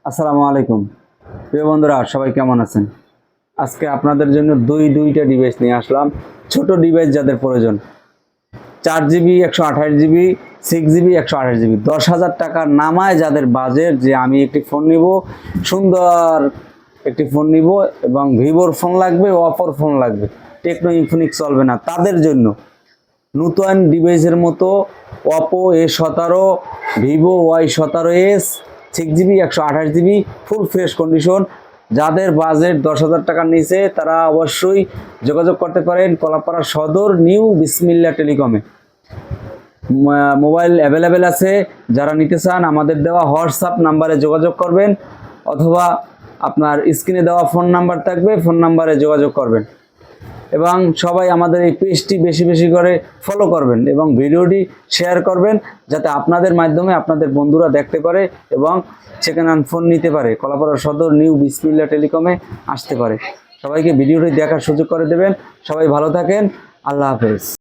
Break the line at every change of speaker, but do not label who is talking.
আসসালামু আলাইকুম প্রিয় বন্ধুরা, সবাই কেমন আছেন? আজকে আপনাদের জন্য দুইটা ডিভাইস নিয়ে আসলাম। ছোট ডিভাইস যাদের প্রয়োজন, 4 জিবি 128 জিবি, 6 জিবি 128 জিবি, 10,000 টাকা নামায় যাদের বাজেট যে আমি একটি ফোন নিব, সুন্দর একটি ফোন নিব এবং ভিভোর ফোন লাগবে, অপোর ফোন লাগবে, টেকনো ইনফিনিক্স চলবে না, তাদের জন্য নতুন ডিভাইসের মতো Oppo A17, Vivo Y17s, 6 GB 128 GB, full fresh condition. যাদের বাজেট 10,000 টাকার নিচে তারা অবশ্যই যোগাযোগ করতে পারেন কলাপাড়া সদর নিউ বিসমিল্লা টেলিকমে। মোবাইল অ্যাভেলেবেল আছে। যারা নিতে চান আমাদের দেওয়া হোয়াটসঅ্যাপ নাম্বারে যোগাযোগ করবেন, অথবা আপনার স্ক্রিনে দেওয়া ফোন নাম্বার থাকবে, ফোন নাম্বারে যোগাযোগ করবেন। এবং সবাই আমাদের এই পেজটি বেশি বেশি করে ফলো করবেন এবং ভিডিওটি শেয়ার করবেন, যাতে আপনাদের মাধ্যমে আপনাদের বন্ধুরা দেখতে পারে এবং সেকেন্ড হ্যান্ড ফোন নিতে পারে, কলাপাড়া সদর নিউ বিসমিল্লা টেলিকমে আসতে পারে। সবাইকে ভিডিওটি দেখার সুযোগ করে দেবেন। সবাই ভালো থাকেন। আল্লাহ হাফেজ।